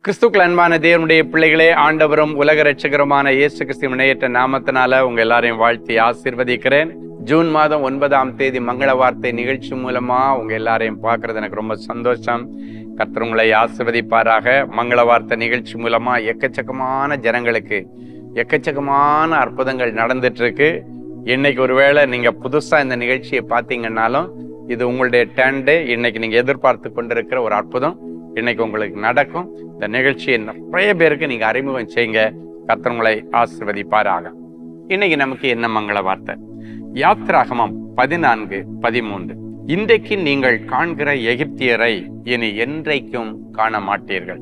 கிறிஸ்துக்கள் அன்பான தேவனுடைய பிள்ளைகளே, ஆண்டவரும் உலக ரட்சகருமான இயேசு கிறிஸ்து இணையற்ற நாமத்தினால உங்க எல்லாரையும் வாழ்த்தி ஆசீர்வதிக்கிறேன். ஜூன் மாதம் 9ஆம் தேதி மங்கள வார்த்தை நிகழ்ச்சி மூலமா உங்க எல்லாரையும் பார்க்கறது எனக்கு ரொம்ப சந்தோஷம். கர்த்தர் உங்களை ஆசீர்வதிப்பாராக. மங்கள வார்த்தை நிகழ்ச்சி மூலமா எக்கச்சக்கமான ஜனங்களுக்கு எக்கச்சக்கமான அற்புதங்கள் நடந்துட்டு இருக்கு. இன்னைக்கு ஒருவேளை நீங்க புதுசா இந்த நிகழ்ச்சியை பார்த்தீங்கன்னாலும் இது உங்களுடைய டேண்டு. இன்னைக்கு நீங்க எதிர்பார்த்து கொண்டிருக்கிற ஒரு அற்புதம் இன்னைக்கு உங்களுக்கு நடக்கும். இந்த நிகழ்ச்சியை நிறைய பேருக்கு நீங்க அறிமுகம் செய்யுங்க. கர்த்தர் உங்களை ஆசீர்வதிப்பாராக. இன்னைக்கு நமக்கு என்ன மங்கள வார்த்தை? யாத்திராகமம் 14:13. இன்றைக்கு நீங்கள் காண்கிற எகிப்தியரை இனி என்றைக்கும் காண மாட்டீர்கள்.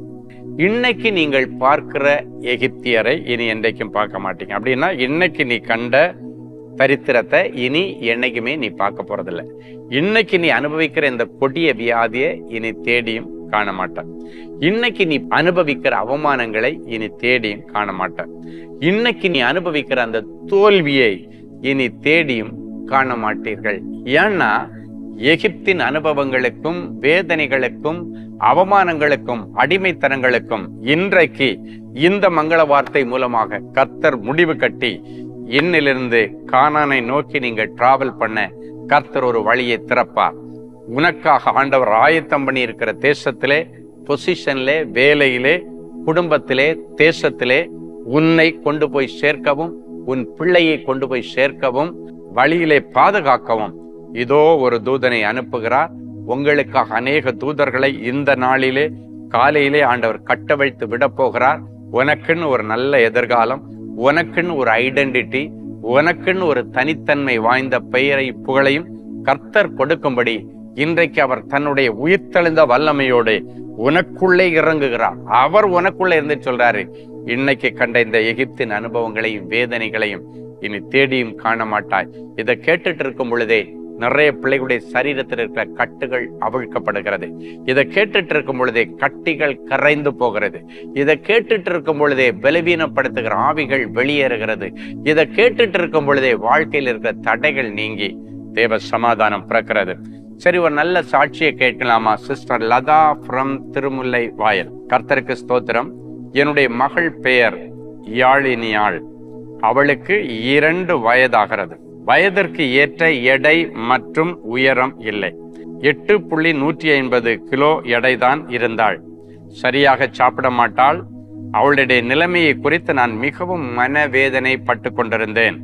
இன்னைக்கு நீங்கள் பார்க்கிற எகிப்தியரை இனி என்றைக்கும் பார்க்க மாட்டீங்க. அப்படின்னா இன்னைக்கு நீ கண்ட தரித்திரத்தை இனி என்னைக்குமே நீ பார்க்க போறதில்லை. இன்னைக்கு நீ அனுபவிக்கிற இந்த கொடிய வியாதியை இனி தேடியும் காண மாட்டார். இன்னைக்கு நீ அனுபவிக்கிற அவமானங்களை இனி தேடியும் காண மாட்டார். இன்னைக்கு நீ அனுபவிக்கிற அந்த தோல்வியை இனி தேடியும் காண மாட்டீர்கள். ஏன்னா எகிப்தின் அனுபவங்களுக்கும் வேதனைகளுக்கும் அவமானங்களுக்கும் அடிமைத்தனங்களுக்கும் இன்றைக்கு இந்த மங்கள வார்த்தை மூலமாக கர்த்தர் முடிவு கட்டி இன்னிலிருந்து கானானை நோக்கி நீங்கள் டிராவல் பண்ண கர்த்தர் ஒரு வழியை திறப்பார். உனக்காக ஆண்டவர் ஆயத்தம் பண்ணி இருக்கிற தேசத்திலே, பொசிஷன்லே, வேலையிலே, குடும்பத்திலே, தேசத்திலே உன்னை கொண்டு போய் சேர்க்கவும், உன் பிள்ளையை கொண்டு போய் சேர்க்கவும், வழியிலே பாதுகாக்கவும் இதோ ஒரு தூதனை அனுப்புகிறார். உங்களுக்காக அநேக தூதர்களை இந்த நாளிலே காலையிலே ஆண்டவர் கட்டவிழ்த்து விட போகிறார். உனக்குன்னு ஒரு நல்ல எதிர்காலம், உனக்குன்னு ஒரு ஐடென்டிட்டி, உனக்குன்னு ஒரு தனித்தன்மை வாய்ந்த பெயரை புகழையும் கர்த்தர் கொடுக்கும்படி இன்றைக்கு அவர் தன்னுடைய உயிர்த்தெழுந்த வல்லமையோடு உனக்குள்ளே இறங்குகிறார். அவர் உனக்குள்ளே இருந்து சொல்றாரு, இன்னைக்கு கண்ட இந்த எகிப்தின் அனுபவங்களையும் வேதனைகளையும் இனி தேடியும் காண மாட்டாய். இதை கேட்டுட்டு இருக்கும் பொழுதே நிறைய பிள்ளைகளுடைய சரீரத்தில் இருக்கிற கட்டுகள் அவிழ்க்கப்படுகிறது. இதை கேட்டுட்டு இருக்கும் பொழுதே கட்டிகள் கரைந்து போகிறது. இதை கேட்டுட்டு இருக்கும் பொழுதே பலவீனப்படுத்துகிற ஆவிகள் வெளியேறுகிறது. இதை கேட்டுட்டு இருக்கும் பொழுதே வாழ்க்கையில் இருக்கிற தடைகள் நீங்கி தேவ சமாதானம் பிறக்கிறது. சரி, ஒரு நல்ல சாட்சியை கேட்கலாமா? Sister Latha from Thirumullai வாயல். கர்த்தருக்கு ஸ்தோத்திரம். என்னுடைய மகள் பெயர் யாழினியாள். அவளுக்கு 2 வயதாகிறது. வயதிற்கு ஏற்ற எடை மற்றும் உயரம் இல்லை. 8.150 கிலோ எடைதான் இருந்தாள். சரியாக சாப்பிட மாட்டாள். அவளுடைய நிலைமையை குறித்து நான் மிகவும் மனவேதனை பட்டு கொண்டிருந்தேன்.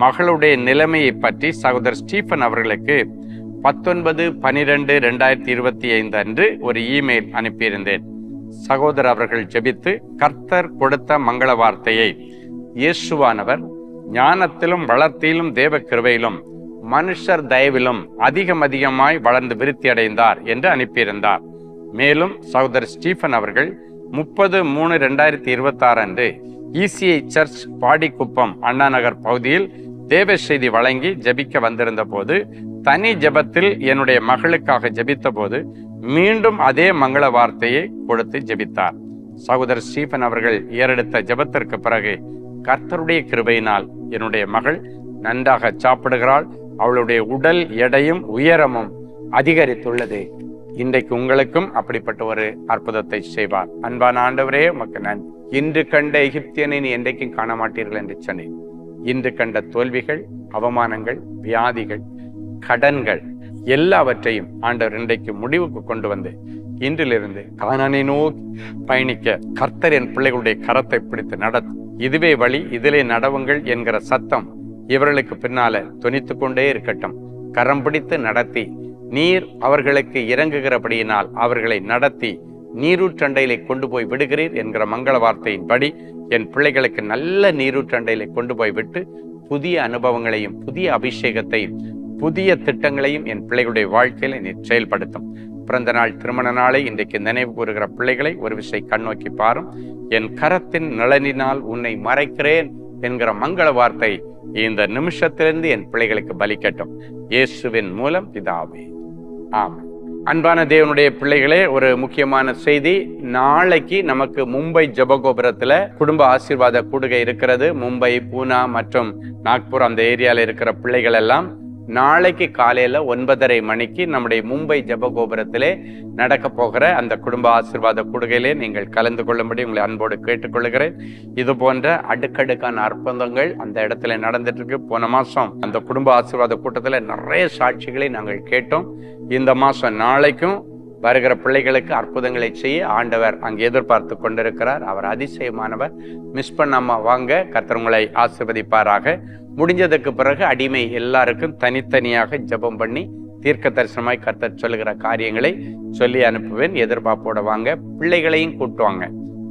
மகளுடைய நிலைமையை பற்றி சகோதரர் ஸ்டீஃபன் அவர்களுக்கு 19/12/2025 அன்று ஒரு இமெயில் அனுப்பியிருந்தேன். சகோதரர் அவர்கள் ஜெபித்து கர்த்தர் கொடுத்த மங்கள வார்த்தையை, இயேசுவானவர் ஞானத்திலும் வளர்த்தியிலும் தேவ கிருபையிலும் மனுஷர் தயவிலும் அதிகமாய் வளர்ந்து விருத்தி அடைந்தார் என்று அனுப்பியிருந்தார். மேலும் சகோதரர் ஸ்டீஃபன் அவர்கள் 30/3/2026 அன்று ECI சர்ச் பாடிக்குப்பம் அண்ணா நகர் பகுதியில் தேவ செய்தி வழங்கி ஜெபிக்க வந்திருந்த போது, தனி ஜெபத்தில் என்னுடைய மகளுக்காக ஜெபித்த போது மீண்டும் அதே மங்கள வார்த்தையை கொடுத்து ஜெபித்தார். சகோதரர் ஸ்டீஃபன் அவர்கள் ஏறெடுத்த ஜெபத்திற்கு பிறகு கர்த்தருடைய கிருபையினால் என்னுடைய மகள் நன்றாக சாப்பிடுகிறாள். அவளுடைய உடல் எடையும் உயரமும் அதிகரித்துள்ளது. இன்றைக்கு உங்களுக்கும் அப்படிப்பட்ட ஒரு அற்புதத்தை செய்வார். அன்பான ஆண்டவரே, உமக்கு நன்றி. இன்று கண்ட எகிப்தியனை நீ என்றைக்கும் காண மாட்டீர்கள் என்று சொன்னேன். இன்று கண்ட தோல்விகள், அவமானங்கள், வியாதிகள், கடன்கள் எல்லாவற்றையும் ஆண்டவர் இன்றைக்கு முடிவுக்கு கொண்டு வந்து இன்றிலிருந்து கானானை நோக்கி பயணிக்க கர்த்தர் என் பிள்ளைகளுடைய கரத்தை பிடித்து நடத்தும். இதுவே வழி, இதிலே நடவுங்கள் என்கிற சத்தம் இவர்களுக்கு பின்னால தொனித்து கொண்டே இருக்கட்டும். கரம் பிடித்து நடத்தி நீர் அவர்களுக்கு இறங்குகிறபடியினால் அவர்களை நடத்தி நீரூற்றண்டையிலே கொண்டு போய் விடுகிறீர் என்கிற மங்கள வார்த்தையின்படி என் பிள்ளைகளுக்கு நல்ல நீரூற்றண்டையிலே கொண்டு போய் விட்டு புதிய அனுபவங்களையும் புதிய அபிஷேகத்தையும் புதிய திட்டங்களையும் என் பிள்ளைகளுடைய வாழ்க்கையில நீ செயல்படுத்தும். பிறந்த நாள், திருமண நாளை இன்றைக்கு நினைவு கூறுகிற பிள்ளைகளை ஒரு விஷயம் கண்ணோக்கி பாரும். என் கரத்தின் நிழலினால் உன்னை மறைக்கிறேன் என்கிற மங்கள வார்த்தை இந்த நிமிஷத்திலிருந்து என் பிள்ளைகளுக்கு பலிக்கட்டும். இயேசுவின் மூலம் பிதாவே, ஆமென். அன்பான தேவனுடைய பிள்ளைகளே, ஒரு முக்கியமான செய்தி. நாளைக்கு நமக்கு மும்பை ஜபகோபுரத்துல குடும்ப ஆசீர்வாத கூடுகை இருக்கிறது. மும்பை, பூனா மற்றும் நாக்பூர் அந்த ஏரியால இருக்கிற பிள்ளைகள் எல்லாம் நாளைக்கு காலையில 9:30 மணிக்கு நம்முடைய மும்பை ஜெபகோபுரத்திலே நடக்க போகிற அந்த குடும்ப ஆசீர்வாத கூடுகையிலே நீங்கள் கலந்து கொள்ளும்படி உங்களை அன்போடு கேட்டுக்கொள்கிறேன். இது போன்ற அடுக்கடுக்கான அற்புதங்கள் அந்த இடத்துல நடந்துட்டு இருக்கு. போன மாசம் அந்த குடும்ப ஆசீர்வாத கூட்டத்துல நிறைய சாட்சிகளை நாங்கள் கேட்டோம். இந்த மாசம் நாளைக்கும் வருகிற பிள்ளைகளுக்கு அற்புதங்களை செய்ய ஆண்டவர் அங்கு எதிர்பார்த்து கொண்டிருக்கிறார். அவர் அதிசயமானவர். மிஸ் பண்ணாம வாங்க. கர்த்தர் உங்களை ஆசீர்வதிப்பாராக. முடிஞ்சதுக்கு பிறகு அடிமை எல்லாருக்கும் தனித்தனியாக ஜெபம் பண்ணி தீர்க்க தரிசனமாய் கர்த்தர் சொல்லுகிற காரியங்களை சொல்லி அனுப்புவேன். எதிர்பார்ப்போட வாங்க. பிள்ளைகளையும் கூட்டுவாங்க.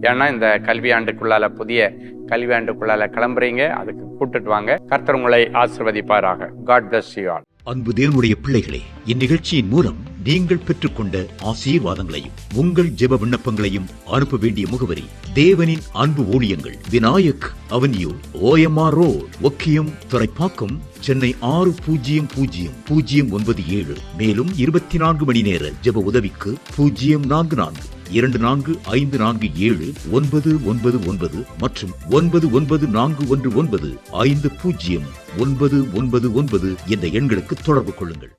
ஏன்னா இந்த கல்வியாண்டுக்குள்ளால புதிய கல்வியாண்டுக்குள்ளால கிளம்புறீங்க, அதுக்கு கூட்டுட்டு வாங்க. கர்த்தர் உங்களை ஆசீர்வதிப்பாராக. God bless you all. அன்பு தேவனுடைய பிள்ளைகளே, இந்நிகழ்ச்சியின் மூலம் நீங்கள் பெற்றுக்கொண்ட ஆசீர்வாதங்களையும் உங்கள் ஜெப விண்ணப்பங்களையும் அனுப்ப வேண்டிய முகவரி தேவனின் அன்பு ஊழியங்கள், Vinayak avenue, OMR road, Okkiyam, Thoraipakkam, Chennai 600097. மேலும் 24 மணி நேர ஜெப உதவிக்கு 044-24547-999 மற்றும் 9941150999 என்ற எண்களுக்கு தொடர்பு கொள்ளுங்கள்.